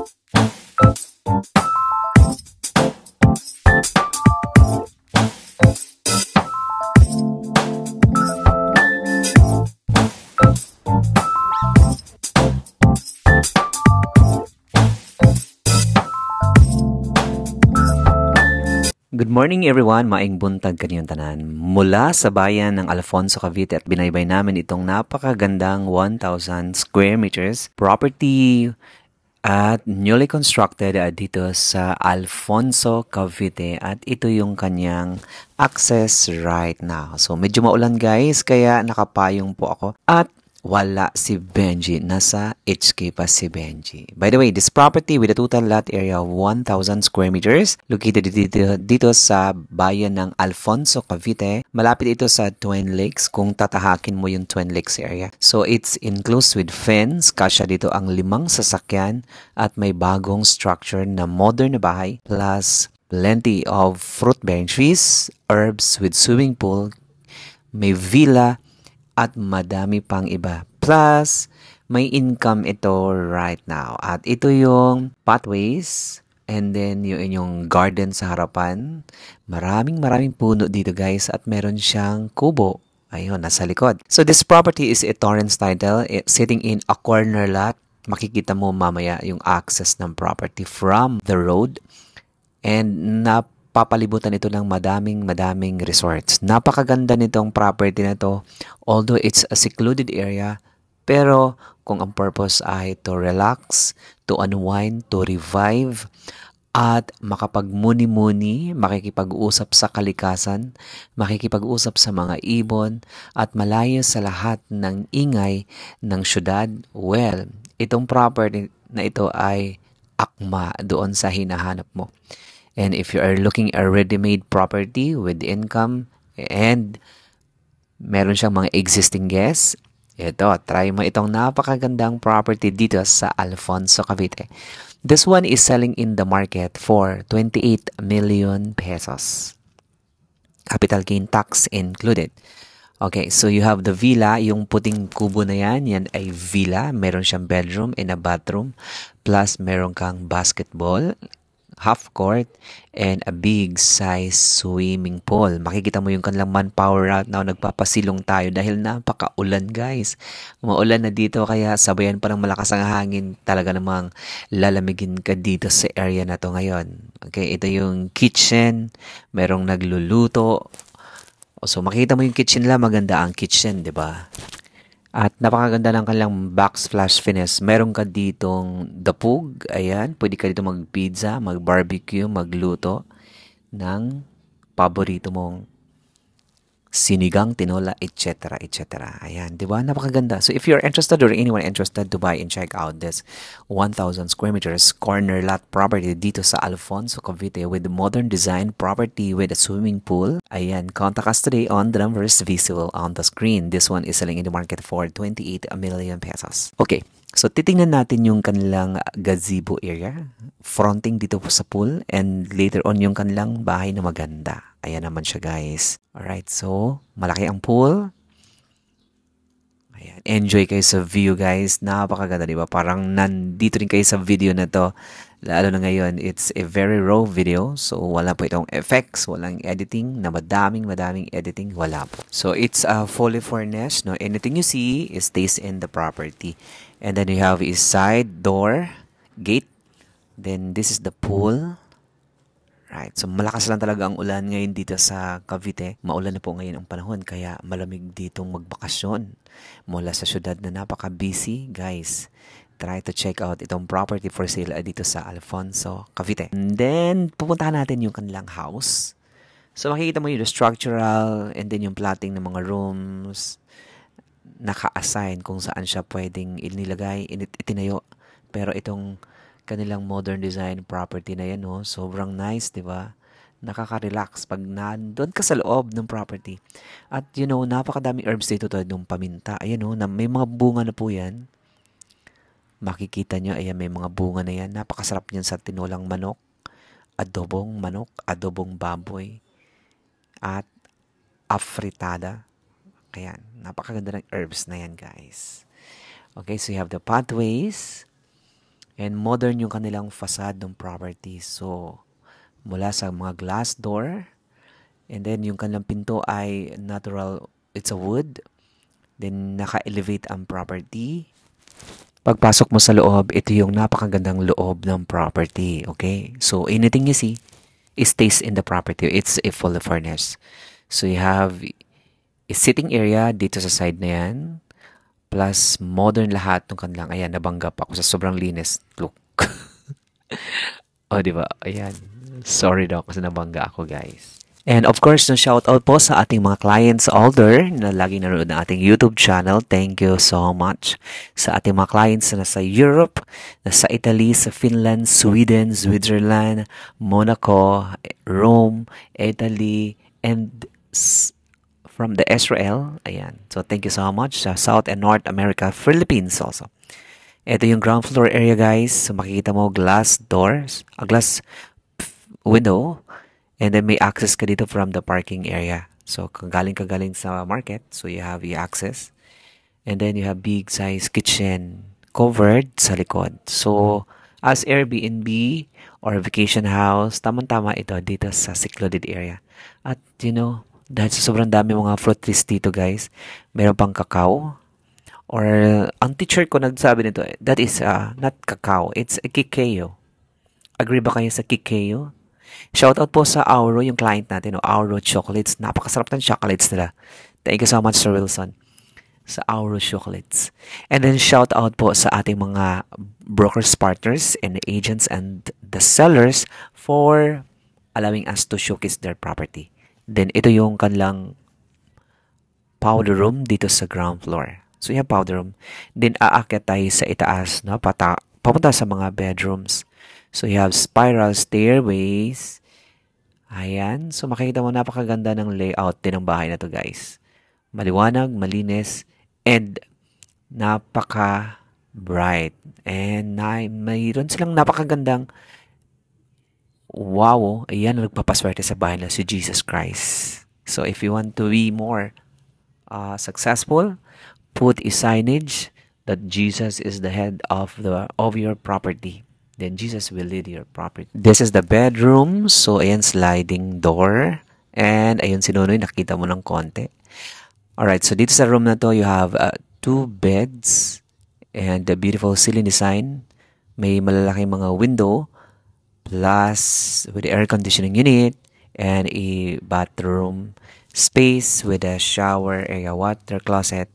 Good morning everyone, maing buntag kaniyong tanan. Mula sa bayan ng Alfonso, Cavite at binaybay namin itong napakagandang 1,000 square meters property at newly constructed dito sa Alfonso, Cavite at ito yung kanyang access right now. So medyo maulan guys, kaya nakapayong po ako at wala si Benji. Nasa HK pa si Benji. By the way, this property with a total lot area of 1,000 square meters located dito sa bayan ng Alfonso, Cavite. Malapit ito sa Twin Lakes kung tatahakin mo yung Twin Lakes area. So it's enclosed with fence. Kasya dito ang 5 sasakyan at may bagong structure na modern na bahay plus plenty of fruit-bearing trees, herbs with swimming pool, may villa at madami pang iba. Plus, may income ito right now. At ito yung pathways and then yung inyong garden sa harapan. Maraming puno dito guys at meron siyang kubo. Ayun, nasa likod. So this property is a Torrens title sitting in a corner lot. Makikita mo mamaya yung access ng property from the road. And papalibutan ito ng madaming resorts. Napakaganda nitong property na to. Although it's a secluded area, pero kung ang purpose ay to relax, to unwind, to revive, at makapagmuni-muni, makikipag-usap sa kalikasan, makikipag-usap sa mga ibon, at malayo sa lahat ng ingay ng syudad, well, itong property na ito ay akma doon sa hinahanap mo. And if you are looking a ready-made property with income and meron siyang mga existing guests, ito, try mo itong napakagandang property dito sa Alfonso, Cavite. This one is selling in the market for 28 million pesos. Capital gain tax included. Okay, so you have the villa, yung puting kubo na yan ay villa. Meron siyang bedroom and a bathroom. Plus, meron kang basketball, half court, and a big size swimming pool. Makikita mo yung kanilang manpower out now. Nagpapasilong tayo dahil napaka-ulan guys. Maulan na dito kaya sabayan pa ng malakas ang hangin. Talaga namang lalamigin ka dito sa area na to ngayon. Okay, ito yung kitchen. Merong nagluluto. So makikita mo yung kitchen lang. Maganda ang kitchen, di ba? At napakaganda ng kanilang backsplash finish. Meron ka ditong dapug. Ayan. Pwede ka dito mag-pizza, mag-barbecue, magluto ng paborito mong sinigang, tinola, etc. etc. Ayan. Diba? Napakaganda. So if you're interested or anyone interested to buy and check out this 1,000 square meters corner lot property dito sa Alfonso, Cavite with modern design property with a swimming pool, ayan, contact us today on the numbers visible on the screen. This one is selling in the market for 28 million pesos. Okay. So, titingnan natin yung kanilang gazebo area, fronting dito sa pool, and later on yung kanilang bahay na maganda. Ayan naman siya, guys. Alright, so, malaki ang pool. Ayan, enjoy kayo sa view, guys. Napakaganda, diba? Parang nandito rin kayo sa video na to. Lalo na ngayon, it's a very raw video. So, wala po itong effects, walang editing, na madaming editing, wala po. So, it's fully furnished, no? Anything you see stays in the property. And then you have a side door, gate. Then, this is the pool. Right. So, malakas lang talaga ang ulan ngayon dito sa Cavite. Maulan na po ngayon ang panahon, kaya malamig ditong magbakasyon mula sa syudad na napaka-busy, guys. Try to check out itong property for sale dito sa Alfonso, Cavite. And then, pupuntahan natin yung kanilang house. So, makikita mo yung structural and then yung plotting ng mga rooms. Naka-assign kung saan siya pwedeng inilagay, itinayo. Pero itong kanilang modern design property na yan, no? Sobrang nice, di ba? Nakaka-relax pag nandun ka sa loob ng property. At, you know, napakadaming herbs dito tulad ng paminta. Ayan, no? Na may mga bunga na po yan. Makikita nyo, ayan, may mga bunga na yan. Napakasarap niyan sa tinolang manok, adobong baboy, at afritada. Ayan, napakaganda ng herbs na yan, guys. Okay, so you have the pathways. And modern yung kanilang facade ng property. So, mula sa mga glass door, and then yung kanilang pinto ay natural, it's a wood. Then, naka-elevate ang property. Pagpasok mo sa loob, ito yung napakagandang loob ng property. Okay? So, anything you see, it stays in the property. It's a full furnished. So, you have a sitting area dito sa side na yan. Plus, modern lahat ng kanilang. Ayan, nabangga pa ako sa sobrang linis. Look. O, diba? Ayan. Sorry daw kasi nabangga ako, guys. And of course, no, shout out po sa ating mga clients older na laging nanonood ng ating YouTube channel. Thank you so much. Sa ating mga clients na nasa Europe, nasa Italy, sa Finland, Sweden, Switzerland, Monaco, Rome, Italy, and from the Israel. Ayan. So, thank you so much. Sa South and North America, Philippines also. Ito yung ground floor area, guys. So, makikita mo glass doors, a glass window. And then may access ka dito from the parking area. So, kagaling sa market, so you have your access. And then you have big size kitchen covered sa likod. So, as Airbnb or vacation house, tamang-tama ito dito sa secluded area. At, dahil sa sobrang dami mga fruit trees dito, guys, meron pang cacao. Or, ang teacher ko nagsabi nito, that is not cacao, it's a kikeo. Agree ba kayo sa kikeo? Shoutout po sa Auro, yung client natin, Auro Chocolates. Napakasarap ng chocolates nila. Thank you so much, Sir Wilson, sa Auro Chocolates. And then shoutout po sa ating mga brokers, partners, and agents and the sellers for allowing us to showcase their property. Then ito yung kanilang powder room dito sa ground floor. So, yung powder room. Then aakyat tayo sa itaas, no? Papunta sa mga bedrooms. So, you have spiral stairways. Ayan. So, makikita mo napakaganda ng layout din ng bahay na to, guys. Maliwanag, malinis, and napaka-bright. And mayroon silang napakagandang wow. Ayan, nagpapaswerte sa bahay na si Jesus Christ. So, if you want to be more successful, put a signage that Jesus is the head of your property. Then Jesus will lead your property. This is the bedroom. So, ayan, sliding door. And, ayun, si Nonoy, nakita mo ng konti. Alright, so dito sa room na to, you have 2 beds. And the beautiful ceiling design. May malalaking mga window. Plus, with the air conditioning unit. And a bathroom space with a shower area, water closet,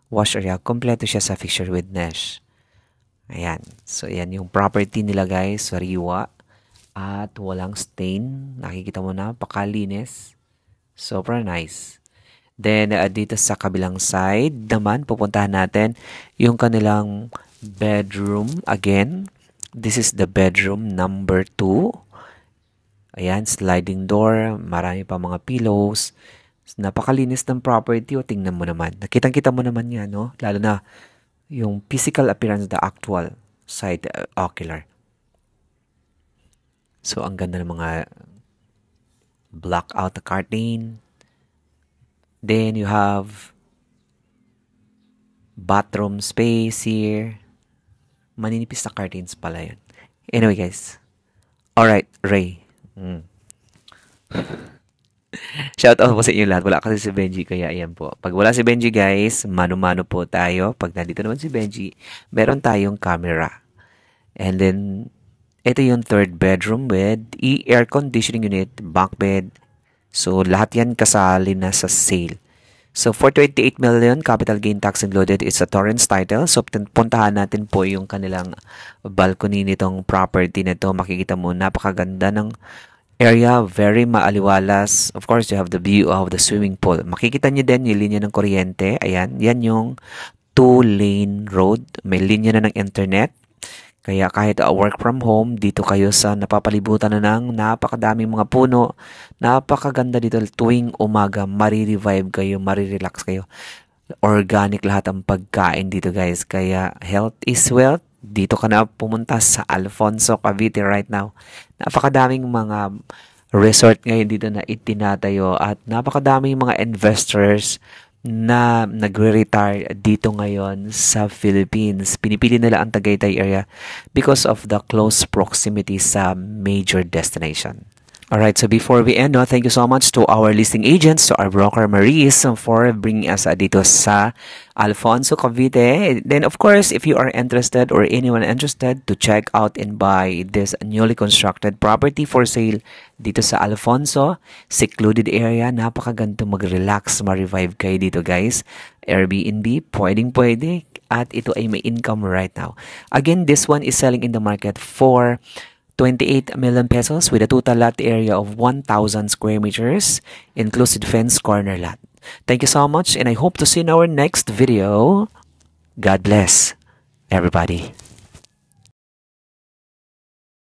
wash area. Kompleto siya sa fixture with mesh. Ayan. So, ayan yung property nila, guys. Sariwa. At walang stain. Nakikita mo na. Pakalinis. Super nice. Then, dito sa kabilang side naman, pupuntahan natin yung kanilang bedroom. Again, this is the bedroom number 2. Ayan, sliding door. Marami pa mga pillows. Napakalinis ng property. O, tingnan mo naman. Nakitang-kita mo naman yan, no? Lalo na yung physical appearance of the actual side ocular. So, ang ganda ng mga block out the curtain. Then, you have bathroom space here. Maninipis na curtains pala yun. Anyway, guys. Alright, Ray. Shout out po sa inyo lahat. Wala kasi si Benji, kaya ayan po. Pag wala si Benji, guys, mano-mano po tayo. Pag nandito naman si Benji, meron tayong camera. And then, ito yung 3rd bedroom with air conditioning unit, bunk bed. So, lahat yan kasali na sa sale. So, for 28 million, capital gain tax included, it's a Torrance title. So, puntahan natin po yung kanilang balcony nitong property na ito. Makikita mo, napakaganda ng area, very maaliwalas. Of course, you have the view of the swimming pool. Makikita nyo din yung linya ng kuryente. Ayan, yan yung 2-lane road. May linya na ng internet. Kaya kahit work from home, dito kayo sa napapalibutan na ng napakadaming mga puno. Napakaganda dito. Tuwing umaga, marirevive kayo, marirelax kayo. Organic lahat ang pagkain dito, guys. Kaya health is wealth. Dito ka na pumunta sa Alfonso, Cavite right now. Napakadaming mga resort ngayon dito na itinatayo at napakadaming mga investors, na nagre-retire dito ngayon sa Philippines. Pinipili nila ang Tagaytay area because of the close proximity sa major destination. Alright, so before we end, thank you so much to our listing agents, to our broker Maris for bringing us dito sa Alfonso, Cavite. Then of course, if you are interested or anyone interested to check out and buy this newly constructed property for sale dito sa Alfonso, secluded area, napakaganda mag-relax, ma-revive kayo dito guys. Airbnb, pwedeng-pwede at ito ay may income right now. Again, this one is selling in the market for 28 million pesos with a total lot area of 1,000 square meters, inclusive fence corner lot. Thank you so much and I hope to see you in our next video. God bless everybody.